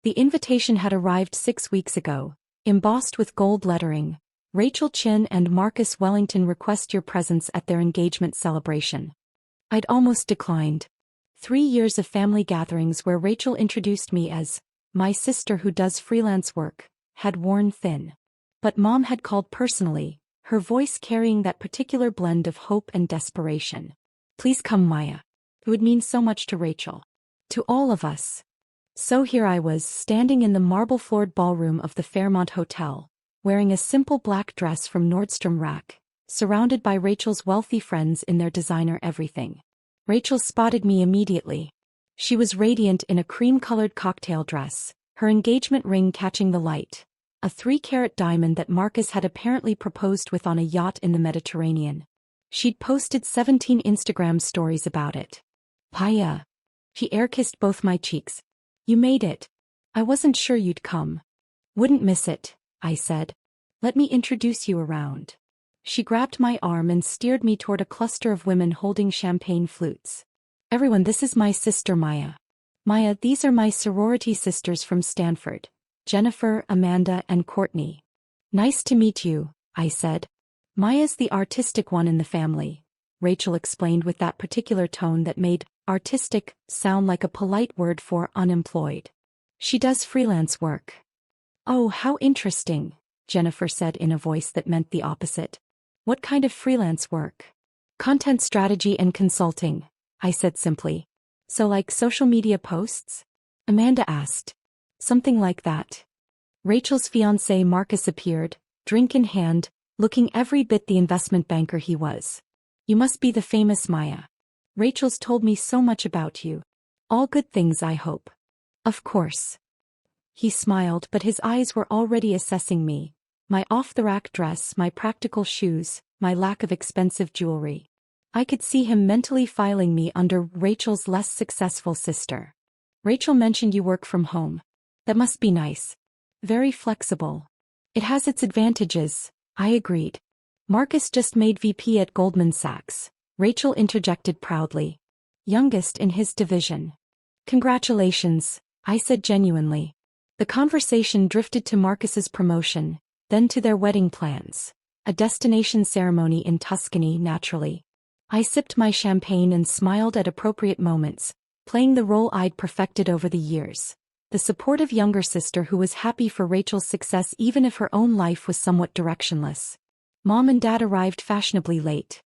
The invitation had arrived 6 weeks ago, embossed with gold lettering. Rachel Chin and Marcus Wellington request your presence at their engagement celebration. I'd almost declined. 3 years of family gatherings where Rachel introduced me as my sister who does freelance work had worn thin. But Mom had called personally, her voice carrying that particular blend of hope and desperation. Please come, Maya. It would mean so much to Rachel. To all of us. So here I was, standing in the marble-floored ballroom of the Fairmont Hotel, wearing a simple black dress from Nordstrom Rack, surrounded by Rachel's wealthy friends in their designer everything. Rachel spotted me immediately. She was radiant in a cream-colored cocktail dress, her engagement ring catching the light, a 3-carat diamond that Marcus had apparently proposed with on a yacht in the Mediterranean. She'd posted 17 Instagram stories about it. Paya. She air-kissed both my cheeks. You made it. I wasn't sure you'd come. Wouldn't miss it, I said. Let me introduce you around. She grabbed my arm and steered me toward a cluster of women holding champagne flutes. Everyone, this is my sister Maya. Maya, these are my sorority sisters from Stanford. Jennifer, Amanda, and Courtney. Nice to meet you, I said. Maya's the artistic one in the family, Rachel explained with that particular tone that made artistic sound like a polite word for unemployed. She does freelance work. Oh, how interesting, Jennifer said in a voice that meant the opposite. What kind of freelance work? Content strategy and consulting, I said simply. So like social media posts? Amanda asked. Something like that. Rachel's fiancé Marcus appeared, drink in hand, looking every bit the investment banker he was. You must be the famous Maya. Rachel's told me so much about you. All good things, I hope. Of course. He smiled, but his eyes were already assessing me. My off-the-rack dress, my practical shoes, my lack of expensive jewelry. I could see him mentally filing me under Rachel's less successful sister. Rachel mentioned you work from home. That must be nice. Very flexible. It has its advantages, I agreed. Marcus just made VP at Goldman Sachs, Rachel interjected proudly. Youngest in his division. Congratulations, I said genuinely. The conversation drifted to Marcus's promotion, then to their wedding plans. A destination ceremony in Tuscany, naturally. I sipped my champagne and smiled at appropriate moments, playing the role I'd perfected over the years. The supportive younger sister who was happy for Rachel's success even if her own life was somewhat directionless. Mom and Dad arrived fashionably late.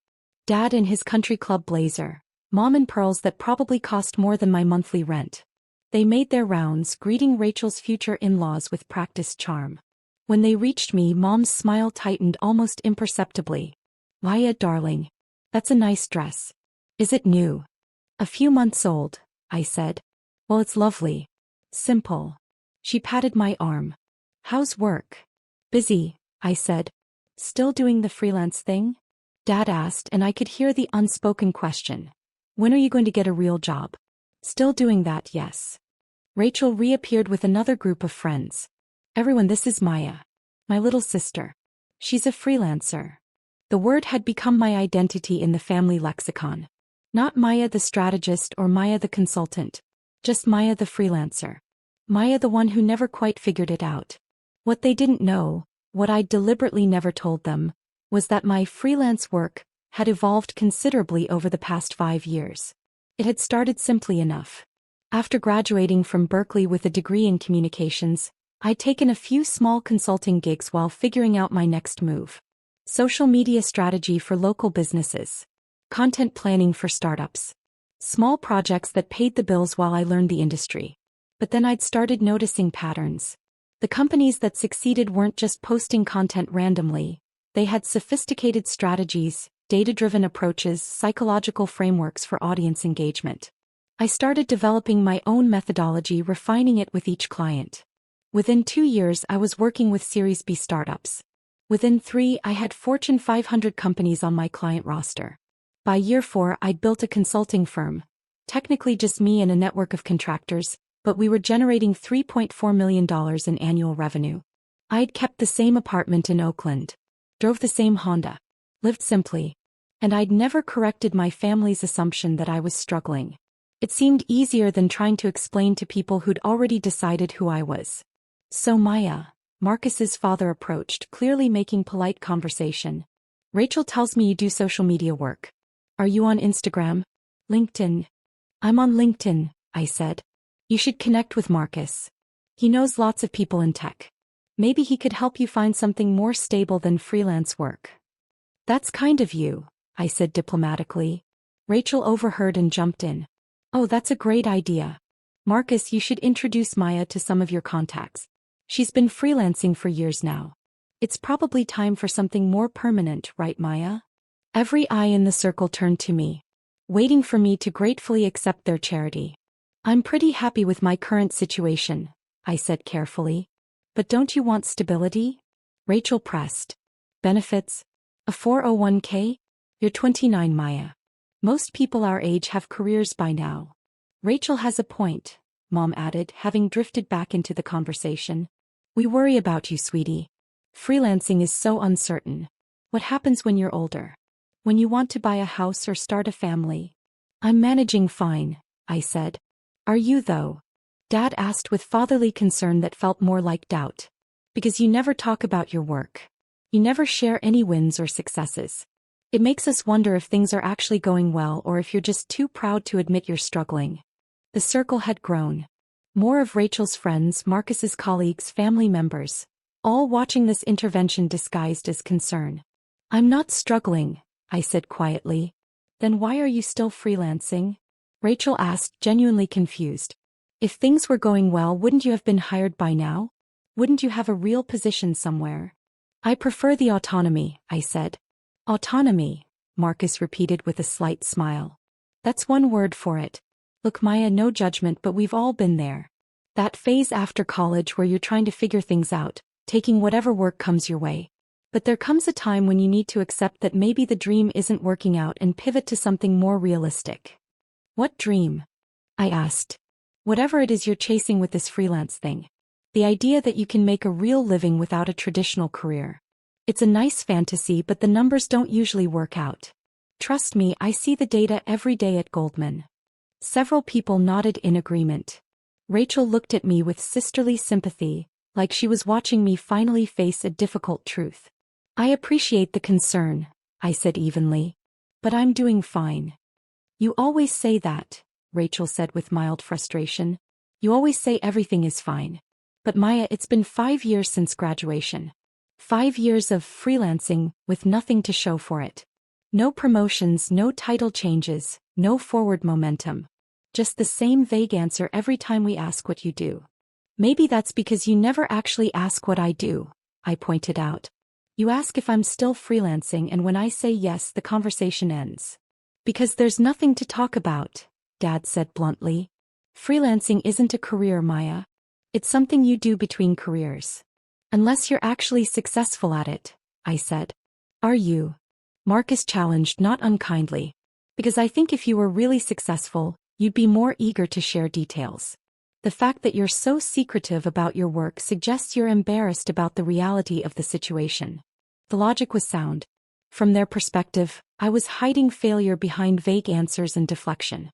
Dad in his country club blazer. Mom in pearls that probably cost more than my monthly rent. They made their rounds, greeting Rachel's future in-laws with practiced charm. When they reached me, Mom's smile tightened almost imperceptibly. Maya, darling. That's a nice dress. Is it new? A few months old, I said. Well, it's lovely. Simple. She patted my arm. How's work? Busy, I said. Still doing the freelance thing? Dad asked, and I could hear the unspoken question. When are you going to get a real job? Still doing that, yes. Rachel reappeared with another group of friends. Everyone, this is Maya. My little sister. She's a freelancer. The word had become my identity in the family lexicon. Not Maya the strategist or Maya the consultant. Just Maya the freelancer. Maya the one who never quite figured it out. What they didn't know, what I'd deliberately never told them, was that my freelance work had evolved considerably over the past 5 years. It had started simply enough. After graduating from Berkeley with a degree in communications, I'd taken a few small consulting gigs while figuring out my next move. Social media strategy for local businesses. Content planning for startups. Small projects that paid the bills while I learned the industry. But then I'd started noticing patterns. The companies that succeeded weren't just posting content randomly. They had sophisticated strategies, data-driven approaches, psychological frameworks for audience engagement. I started developing my own methodology, refining it with each client. Within 2 years, I was working with Series B startups. Within 3, I had Fortune 500 companies on my client roster. By year 4, I'd built a consulting firm. Technically just me and a network of contractors, but we were generating $3.4 million in annual revenue. I'd kept the same apartment in Oakland. Drove the same Honda. Lived simply. And I'd never corrected my family's assumption that I was struggling. It seemed easier than trying to explain to people who'd already decided who I was. So Maya, Marcus's father approached, clearly making polite conversation. Rachel tells me you do social media work. Are you on Instagram? LinkedIn? I'm on LinkedIn, I said. You should connect with Marcus. He knows lots of people in tech. Maybe he could help you find something more stable than freelance work. That's kind of you, I said diplomatically. Rachel overheard and jumped in. Oh, that's a great idea. Marcus, you should introduce Maya to some of your contacts. She's been freelancing for years now. It's probably time for something more permanent, right, Maya? Every eye in the circle turned to me, waiting for me to gratefully accept their charity. I'm pretty happy with my current situation, I said carefully. But don't you want stability? Rachel pressed. Benefits? A 401k? You're 29, Maya. Most people our age have careers by now. Rachel has a point, Mom added, having drifted back into the conversation. We worry about you, sweetie. Freelancing is so uncertain. What happens when you're older? When you want to buy a house or start a family? I'm managing fine, I said. Are you though? Dad asked with fatherly concern that felt more like doubt. Because you never talk about your work. You never share any wins or successes. It makes us wonder if things are actually going well or if you're just too proud to admit you're struggling. The circle had grown. More of Rachel's friends, Marcus's colleagues, family members, all watching this intervention disguised as concern. I'm not struggling, I said quietly. Then why are you still freelancing? Rachel asked, genuinely confused. If things were going well, wouldn't you have been hired by now? Wouldn't you have a real position somewhere? I prefer the autonomy, I said. Autonomy, Marcus repeated with a slight smile. That's one word for it. Look, Maya, no judgment, but we've all been there. That phase after college where you're trying to figure things out, taking whatever work comes your way. But there comes a time when you need to accept that maybe the dream isn't working out and pivot to something more realistic. What dream? I asked. Whatever it is you're chasing with this freelance thing. The idea that you can make a real living without a traditional career. It's a nice fantasy, but the numbers don't usually work out. Trust me, I see the data every day at Goldman. Several people nodded in agreement. Rachel looked at me with sisterly sympathy, like she was watching me finally face a difficult truth. I appreciate the concern, I said evenly. But I'm doing fine. You always say that, Rachel said with mild frustration. You always say everything is fine. But Maya, it's been 5 years since graduation. 5 years of freelancing with nothing to show for it. No promotions, no title changes, no forward momentum. Just the same vague answer every time we ask what you do. Maybe that's because you never actually ask what I do, I pointed out. You ask if I'm still freelancing, and when I say yes, the conversation ends. Because there's nothing to talk about, Dad said bluntly. Freelancing isn't a career, Maya. It's something you do between careers. Unless you're actually successful at it, I said. Are you? Marcus challenged, not unkindly. Because I think if you were really successful, you'd be more eager to share details. The fact that you're so secretive about your work suggests you're embarrassed about the reality of the situation. The logic was sound. From their perspective, I was hiding failure behind vague answers and deflection.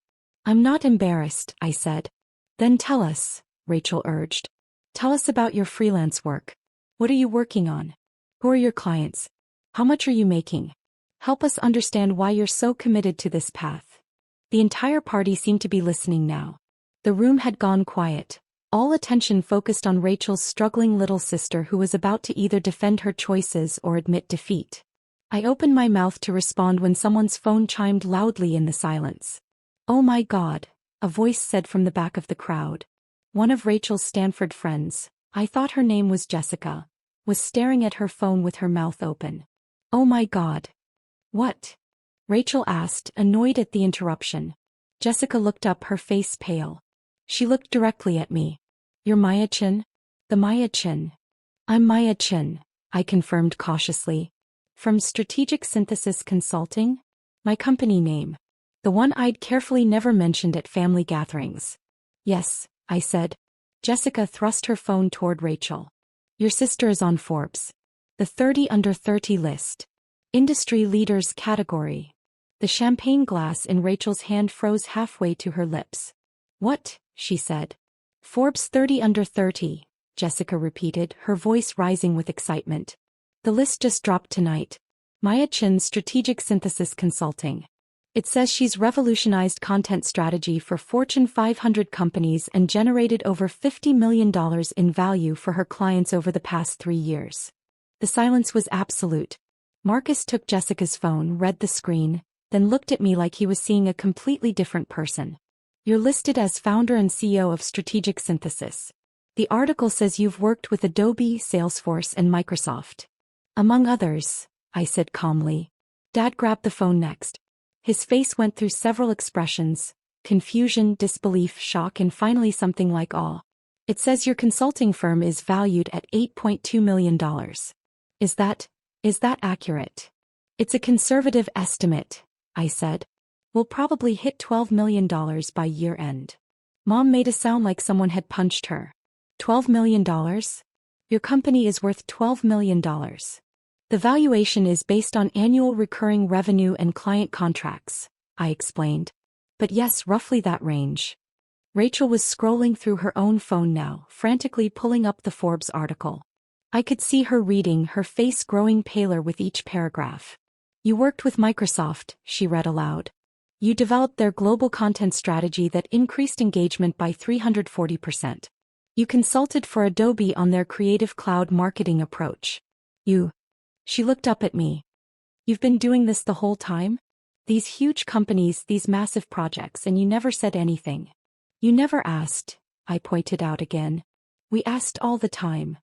I'm not embarrassed, I said. Then tell us, Rachel urged. Tell us about your freelance work. What are you working on? Who are your clients? How much are you making? Help us understand why you're so committed to this path. The entire party seemed to be listening now. The room had gone quiet, all attention focused on Rachel's struggling little sister who was about to either defend her choices or admit defeat. I opened my mouth to respond when someone's phone chimed loudly in the silence. Oh my God, a voice said from the back of the crowd. One of Rachel's Stanford friends, I thought her name was Jessica, was staring at her phone with her mouth open. Oh my God. What? Rachel asked, annoyed at the interruption. Jessica looked up, her face pale. She looked directly at me. You're Maya Chin? The Maya Chin. I'm Maya Chin, I confirmed cautiously. From Strategic Synthesis Consulting? My company name. The one I'd carefully never mentioned at family gatherings. Yes, I said. Jessica thrust her phone toward Rachel. Your sister is on Forbes. The 30 under 30 list. Industry leaders category. The champagne glass in Rachel's hand froze halfway to her lips. "What?" she said. "Forbes 30 under 30, Jessica repeated, her voice rising with excitement. "The list just dropped tonight. Maya Chin's Strategic Synthesis Consulting. It says she's revolutionized content strategy for Fortune 500 companies and generated over $50 million in value for her clients over the past 3 years." The silence was absolute. Marcus took Jessica's phone, read the screen, then looked at me like he was seeing a completely different person. "You're listed as founder and CEO of Strategic Synthesis. The article says you've worked with Adobe, Salesforce, and Microsoft. Among others," I said calmly. Dad grabbed the phone next. His face went through several expressions: confusion, disbelief, shock, and finally something like awe. "It says your consulting firm is valued at $8.2 million. Is that accurate?" "It's a conservative estimate," I said. "We'll probably hit $12 million by year end." Mom made a sound like someone had punched her. $12 million? Your company is worth $12 million. The valuation is based on annual recurring revenue and client contracts, I explained. "But yes, roughly that range." Rachel was scrolling through her own phone now, frantically pulling up the Forbes article. I could see her reading, her face growing paler with each paragraph. "You worked with Microsoft," she read aloud. "You developed their global content strategy that increased engagement by 340%. You consulted for Adobe on their Creative Cloud marketing approach. She looked up at me. "You've been doing this the whole time? These huge companies, these massive projects, and you never said anything." "You never asked," I pointed out again. "We asked all the time."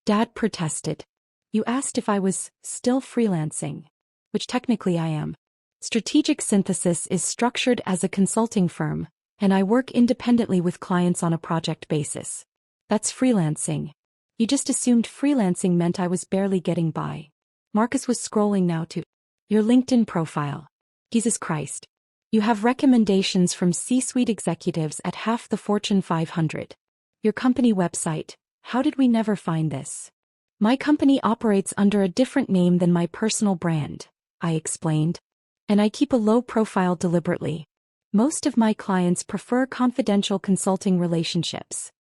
Dad protested. "You asked if I was still freelancing, which technically I am. Strategic Synthesis is structured as a consulting firm, and I work independently with clients on a project basis. That's freelancing. You just assumed freelancing meant I was barely getting by." Marcus was scrolling now to your LinkedIn profile. Jesus Christ. You have recommendations from C-suite executives at half the Fortune 500. Your company website. How did we never find this? My company operates under a different name than my personal brand, I explained. And I keep a low profile deliberately. Most of my clients prefer confidential consulting relationships.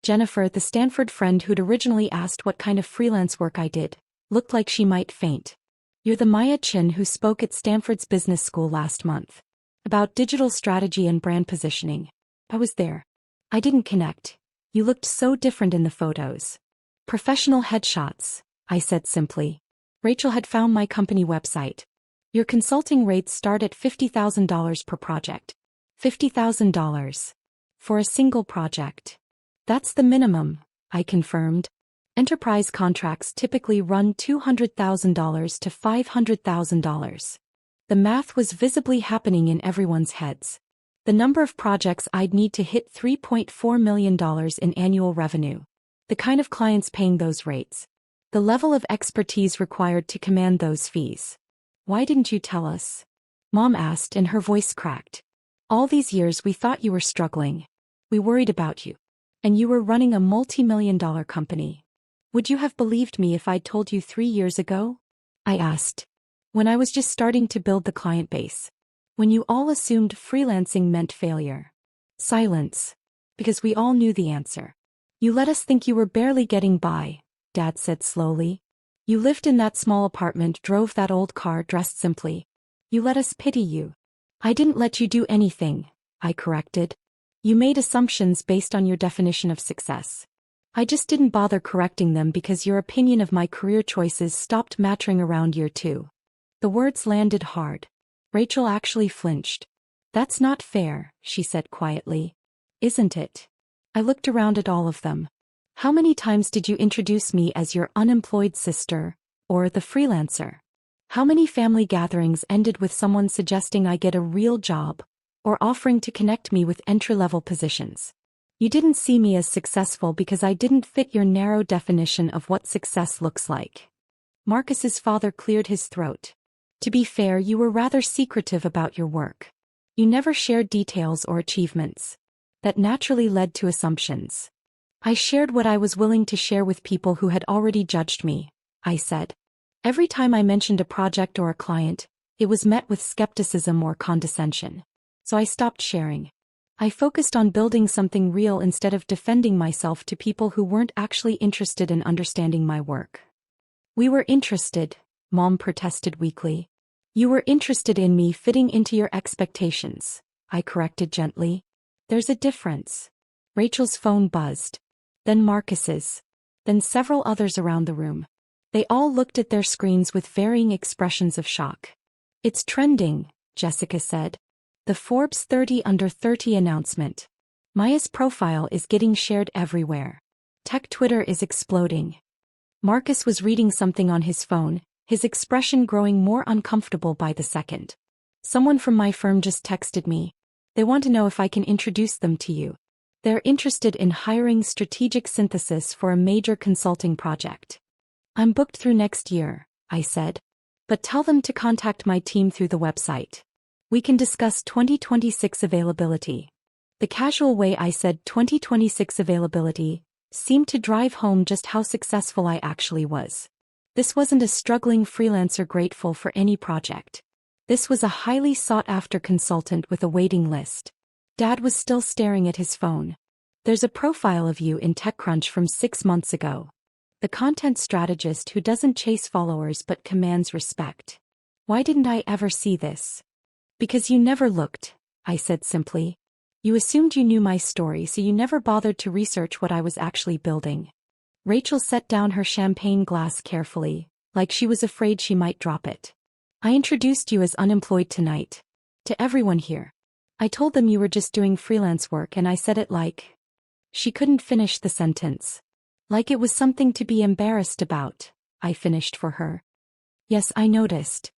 Jennifer, the Stanford friend who'd originally asked what kind of freelance work I did, looked like she might faint. You're the Maya Chin who spoke at Stanford's business school last month. About digital strategy and brand positioning. I was there. I didn't connect. You looked so different in the photos. Professional headshots, I said simply. Rachel had found my company website. Your consulting rates start at $50,000 per project. $50,000. For a single project. That's the minimum, I confirmed. Enterprise contracts typically run $200,000 to $500,000. The math was visibly happening in everyone's heads. The number of projects I'd need to hit $3.4 million in annual revenue. The kind of clients paying those rates. The level of expertise required to command those fees. Why didn't you tell us? Mom asked and her voice cracked. All these years we thought you were struggling. We worried about you. And you were running a multi-million-dollar company. Would you have believed me if I'd told you 3 years ago? I asked. When I was just starting to build the client base. When you all assumed freelancing meant failure. Silence. Because we all knew the answer. You let us think you were barely getting by, Dad said slowly. You lived in that small apartment, drove that old car, dressed simply. You let us pity you. I didn't let you do anything, I corrected. You made assumptions based on your definition of success. I just didn't bother correcting them because your opinion of my career choices stopped mattering around year 2. The words landed hard. Rachel actually flinched. That's not fair, she said quietly. Isn't it? I looked around at all of them. How many times did you introduce me as your unemployed sister, or the freelancer? How many family gatherings ended with someone suggesting I get a real job, or offering to connect me with entry-level positions? You didn't see me as successful because I didn't fit your narrow definition of what success looks like. Marcus's father cleared his throat. To be fair, you were rather secretive about your work. You never shared details or achievements. That naturally led to assumptions. I shared what I was willing to share with people who had already judged me, I said. Every time I mentioned a project or a client, it was met with skepticism or condescension. So I stopped sharing. I focused on building something real instead of defending myself to people who weren't actually interested in understanding my work. We were interested, Mom protested weakly. You were interested in me fitting into your expectations, I corrected gently. There's a difference. Rachel's phone buzzed. Then Marcus's. Then several others around the room. They all looked at their screens with varying expressions of shock. It's trending, Jessica said. The Forbes 30 Under 30 announcement. Maya's profile is getting shared everywhere. Tech Twitter is exploding. Marcus was reading something on his phone, his expression growing more uncomfortable by the second. Someone from my firm just texted me. They want to know if I can introduce them to you. They're interested in hiring strategic synthesis for a major consulting project. I'm booked through next year, I said. But tell them to contact my team through the website. We can discuss 2026 availability. The casual way I said 2026 availability seemed to drive home just how successful I actually was. This wasn't a struggling freelancer grateful for any project. This was a highly sought-after consultant with a waiting list. Dad was still staring at his phone. There's a profile of you in TechCrunch from 6 months ago. The content strategist who doesn't chase followers but commands respect. Why didn't I ever see this? Because you never looked, I said simply. You assumed you knew my story, so you never bothered to research what I was actually building. Rachel set down her champagne glass carefully, like she was afraid she might drop it. I introduced you as unemployed tonight. To everyone here. I told them you were just doing freelance work, and I said it like... She couldn't finish the sentence. Like it was something to be embarrassed about, I finished for her. Yes, I noticed.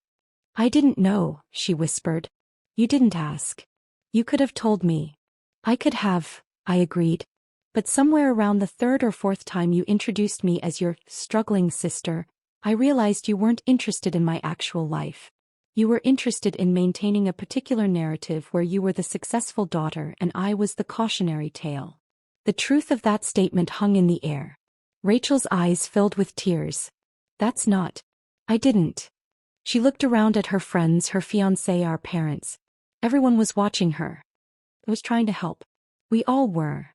I didn't know, she whispered. You didn't ask. You could have told me. I could have, I agreed. But somewhere around the third or fourth time you introduced me as your struggling sister, I realized you weren't interested in my actual life. You were interested in maintaining a particular narrative where you were the successful daughter and I was the cautionary tale. The truth of that statement hung in the air. Rachel's eyes filled with tears. That's not. I didn't. She looked around at her friends, her fiancé, our parents. Everyone was watching her. I was trying to help. We all were.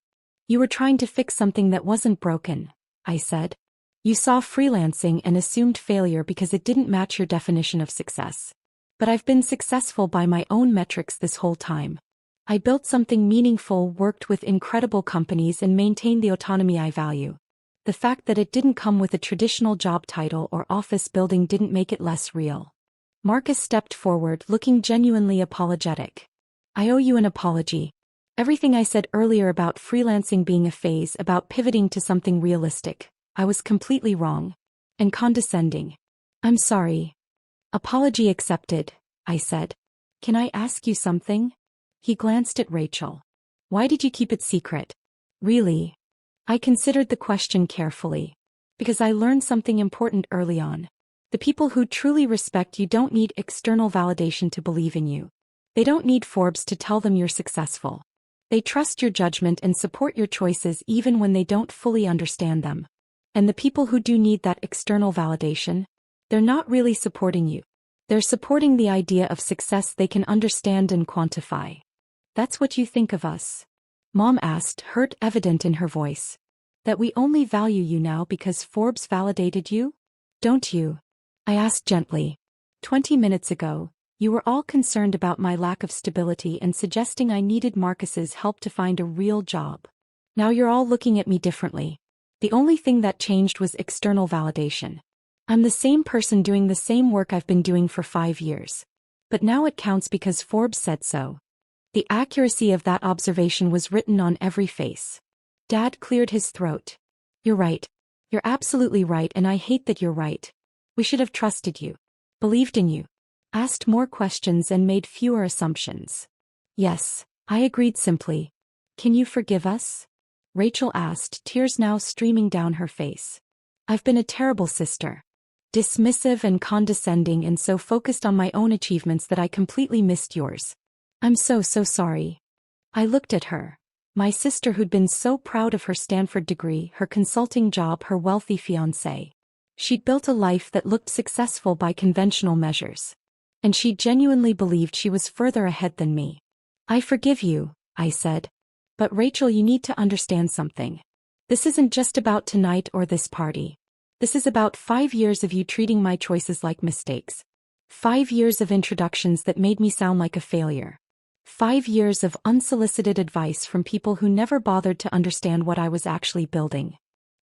You were trying to fix something that wasn't broken, I said. You saw freelancing and assumed failure because it didn't match your definition of success. But I've been successful by my own metrics this whole time. I built something meaningful, worked with incredible companies, and maintained the autonomy I value. The fact that it didn't come with a traditional job title or office building didn't make it less real. Marcus stepped forward, looking genuinely apologetic. I owe you an apology. Everything I said earlier about freelancing being a phase, about pivoting to something realistic, I was completely wrong. And condescending. I'm sorry. Apology accepted, I said. Can I ask you something? He glanced at Rachel. Why did you keep it secret? Really? I considered the question carefully. Because I learned something important early on. The people who truly respect you don't need external validation to believe in you. They don't need Forbes to tell them you're successful. They trust your judgment and support your choices even when they don't fully understand them. And the people who do need that external validation, they're not really supporting you. They're supporting the idea of success they can understand and quantify. That's what you think of us? Mom asked, hurt evident in her voice. That we only value you now because Forbes validated you? Don't you? I asked gently. 20 minutes ago, you were all concerned about my lack of stability and suggesting I needed Marcus's help to find a real job. Now you're all looking at me differently. The only thing that changed was external validation. I'm the same person doing the same work I've been doing for 5 years. But now it counts because Forbes said so. The accuracy of that observation was written on every face. Dad cleared his throat. You're right. You're absolutely right, and I hate that you're right. We should have trusted you. Believed in you. Asked more questions and made fewer assumptions. Yes, I agreed simply. Can you forgive us? Rachel asked, tears now streaming down her face. I've been a terrible sister. Dismissive and condescending and so focused on my own achievements that I completely missed yours. I'm so sorry. I looked at her. My sister who'd been so proud of her Stanford degree, her consulting job, her wealthy fiancé. She'd built a life that looked successful by conventional measures. and she genuinely believed she was further ahead than me. I forgive you, I said. But Rachel, you need to understand something. This isn't just about tonight or this party. This is about 5 years of you treating my choices like mistakes. 5 years of introductions that made me sound like a failure. 5 years of unsolicited advice from people who never bothered to understand what I was actually building.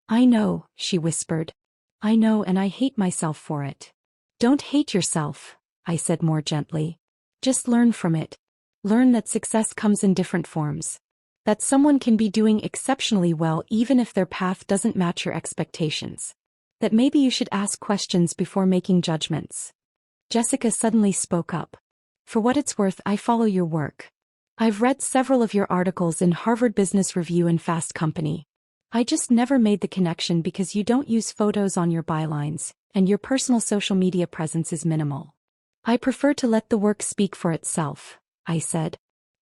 I know, she whispered. I know, and I hate myself for it. Don't hate yourself, I said more gently. Just learn from it. Learn that success comes in different forms. That someone can be doing exceptionally well even if their path doesn't match your expectations. That maybe you should ask questions before making judgments. Jessica suddenly spoke up. For what it's worth, I follow your work. I've read several of your articles in Harvard Business Review and Fast Company. I just never made the connection because you don't use photos on your bylines, and your personal social media presence is minimal. I prefer to let the work speak for itself, I said.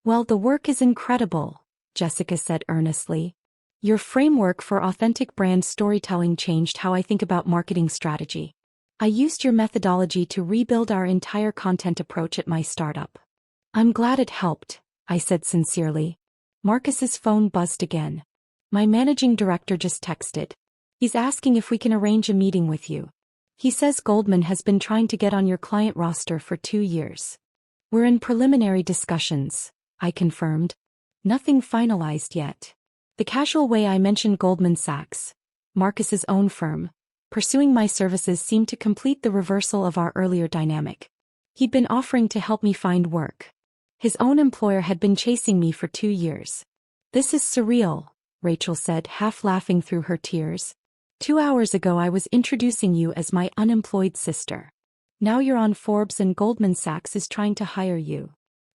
Well, the work is incredible, Jessica said earnestly. Your framework for authentic brand storytelling changed how I think about marketing strategy. I used your methodology to rebuild our entire content approach at my startup. I'm glad it helped, I said sincerely. Marcus's phone buzzed again. My managing director just texted. He's asking if we can arrange a meeting with you. He says Goldman has been trying to get on your client roster for 2 years. We're in preliminary discussions, I confirmed. Nothing finalized yet. The casual way I mentioned Goldman Sachs, Marcus's own firm, pursuing my services seemed to complete the reversal of our earlier dynamic. He'd been offering to help me find work. His own employer had been chasing me for 2 years. This is surreal, Rachel said, half laughing through her tears. 2 hours ago I was introducing you as my unemployed sister. Now you're on Forbes and Goldman Sachs is trying to hire you.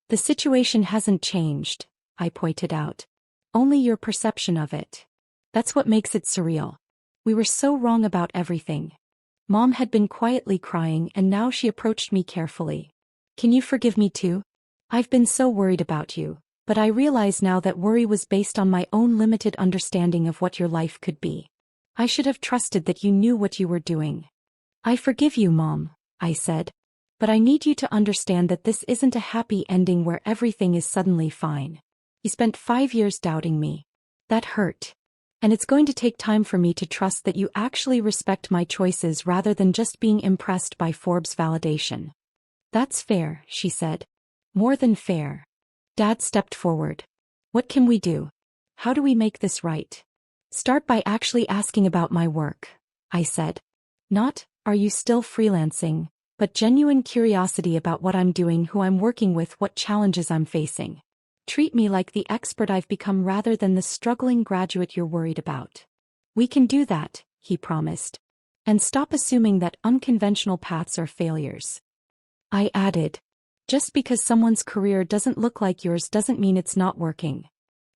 The situation hasn't changed, I pointed out. Only your perception of it. That's what makes it surreal. We were so wrong about everything. Mom had been quietly crying and now she approached me carefully. Can you forgive me too? I've been so worried about you, but I realize now that worry was based on my own limited understanding of what your life could be. I should have trusted that you knew what you were doing. I forgive you, Mom, I said. But I need you to understand that this isn't a happy ending where everything is suddenly fine. You spent 5 years doubting me. That hurt. And it's going to take time for me to trust that you actually respect my choices rather than just being impressed by Forbes' validation. That's fair, she said. More than fair. Dad stepped forward. What can we do? How do we make this right? Start by actually asking about my work, I said. Not, are you still freelancing, but genuine curiosity about what I'm doing, who I'm working with, what challenges I'm facing. Treat me like the expert I've become rather than the struggling graduate you're worried about. We can do that, he promised. And stop assuming that unconventional paths are failures. I added. Just because someone's career doesn't look like yours doesn't mean it's not working.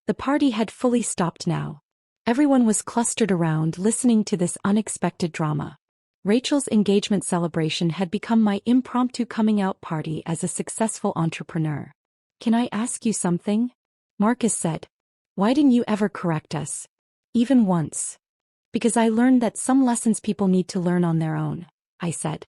The party had fully stopped now. Everyone was clustered around listening to this unexpected drama. Rachel's engagement celebration had become my impromptu coming out party as a successful entrepreneur. Can I ask you something? Marcus said. Why didn't you ever correct us? Even once. Because I learned that some lessons people need to learn on their own, I said.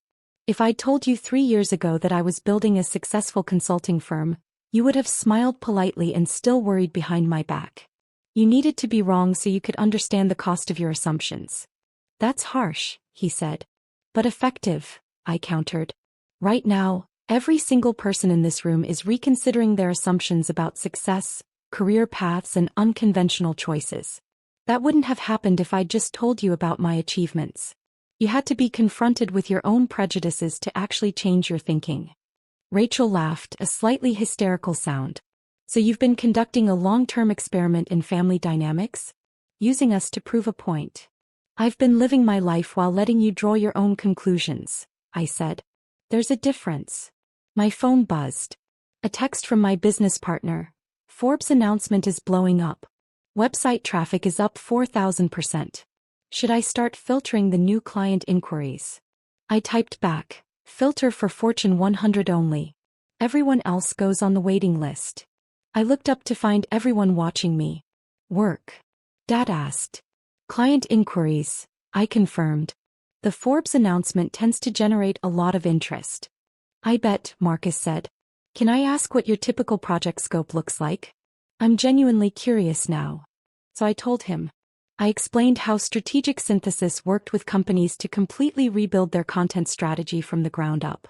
If I'd told you 3 years ago that I was building a successful consulting firm, you would have smiled politely and still worried behind my back. You needed to be wrong so you could understand the cost of your assumptions. That's harsh, he said. But effective, I countered. Right now, every single person in this room is reconsidering their assumptions about success, career paths, and unconventional choices. That wouldn't have happened if I'd just told you about my achievements. You had to be confronted with your own prejudices to actually change your thinking. Rachel laughed, a slightly hysterical sound. So you've been conducting a long-term experiment in family dynamics? Using us to prove a point. I've been living my life while letting you draw your own conclusions, I said. There's a difference. My phone buzzed. A text from my business partner. Forbes' announcement is blowing up. Website traffic is up 4,000%. Should I start filtering the new client inquiries? I typed back, filter for Fortune 100 only. Everyone else goes on the waiting list. I looked up to find everyone watching me. Work? Dad asked. Client inquiries, I confirmed. The Forbes announcement tends to generate a lot of interest. I bet, Marcus said. Can I ask what your typical project scope looks like? I'm genuinely curious now. So I told him. I explained how strategic synthesis worked with companies to completely rebuild their content strategy from the ground up.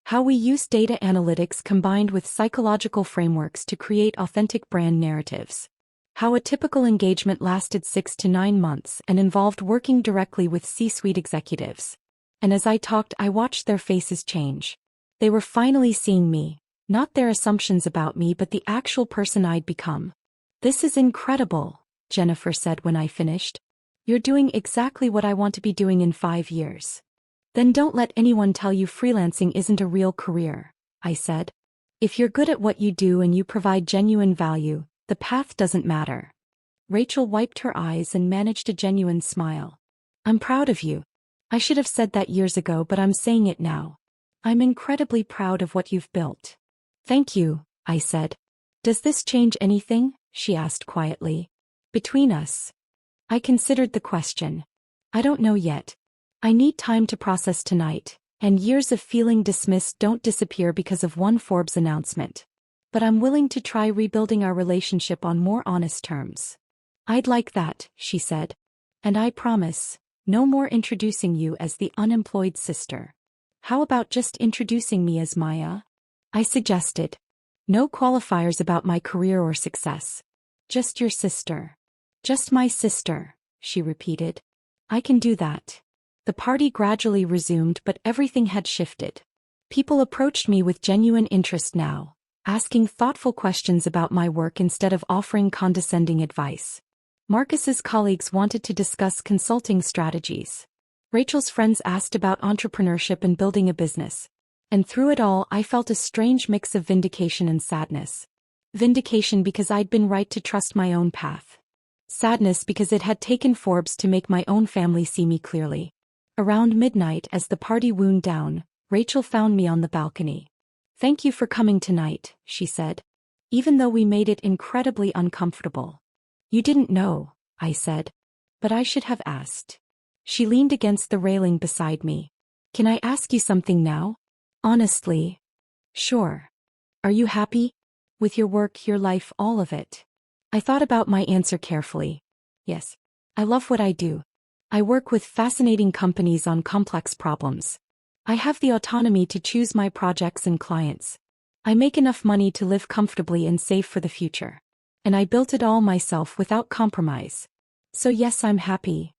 How we use data analytics combined with psychological frameworks to create authentic brand narratives. How a typical engagement lasted 6 to 9 months and involved working directly with C-suite executives. And as I talked, I watched their faces change. They were finally seeing me, not their assumptions about me but the actual person I'd become. This is incredible, Jennifer said when I finished. You're doing exactly what I want to be doing in 5 years. Then don't let anyone tell you freelancing isn't a real career, I said. If you're good at what you do and you provide genuine value, the path doesn't matter. Rachel wiped her eyes and managed a genuine smile. I'm proud of you. I should have said that years ago, but I'm saying it now. I'm incredibly proud of what you've built. Thank you, I said. Does this change anything? She asked quietly. Between us? I considered the question. I don't know yet. I need time to process tonight, and years of feeling dismissed don't disappear because of one Forbes announcement. But I'm willing to try rebuilding our relationship on more honest terms. I'd like that, she said. And I promise, no more introducing you as the unemployed sister. How about just introducing me as Maya? I suggested. No qualifiers about my career or success. Just your sister. Just my sister, she repeated. I can do that. The party gradually resumed, but everything had shifted. People approached me with genuine interest now, asking thoughtful questions about my work instead of offering condescending advice. Marcus's colleagues wanted to discuss consulting strategies. Rachel's friends asked about entrepreneurship and building a business. And through it all, I felt a strange mix of vindication and sadness. Vindication because I'd been right to trust my own path. Sadness because it had taken Forbes to make my own family see me clearly. Around midnight, as the party wound down, Rachel found me on the balcony. Thank you for coming tonight, she said. Even though we made it incredibly uncomfortable. You didn't know, I said. But I should have asked. She leaned against the railing beside me. Can I ask you something now? Honestly. Sure. Are you happy? With your work, your life, all of it? I thought about my answer carefully. Yes. I love what I do. I work with fascinating companies on complex problems. I have the autonomy to choose my projects and clients. I make enough money to live comfortably and save for the future. And I built it all myself without compromise. So yes, I'm happy.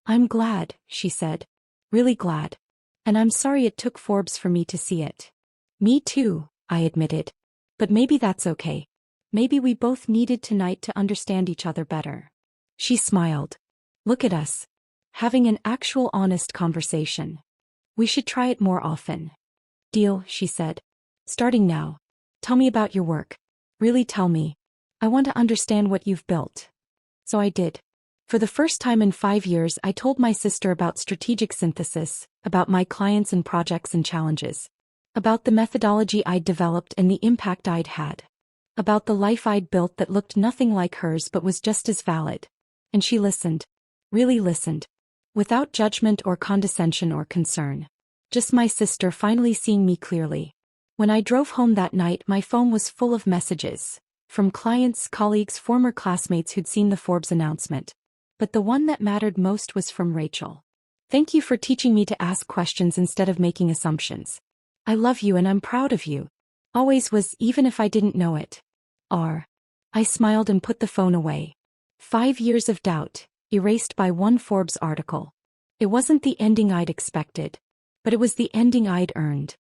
I'm glad, she said. Really glad. And I'm sorry it took Forbes for me to see it. Me too, I admitted. But maybe that's okay. Maybe we both needed tonight to understand each other better. She smiled. Look at us. Having an actual honest conversation. We should try it more often. Deal, she said. Starting now. Tell me about your work. Really tell me. I want to understand what you've built. So I did. For the first time in 5 years, I told my sister about strategic synthesis, about my clients and projects and challenges. About the methodology I'd developed and the impact I'd had. About the life I'd built that looked nothing like hers but was just as valid. And she listened. Really listened. Without judgment or condescension or concern. Just my sister finally seeing me clearly. When I drove home that night, my phone was full of messages. From clients, colleagues, former classmates who'd seen the Forbes announcement. But the one that mattered most was from Rachel. Thank you for teaching me to ask questions instead of making assumptions. I love you and I'm proud of you. Always was, even if I didn't know it. I smiled and put the phone away. 5 years of doubt, erased by one Forbes article. It wasn't the ending I'd expected. But it was the ending I'd earned.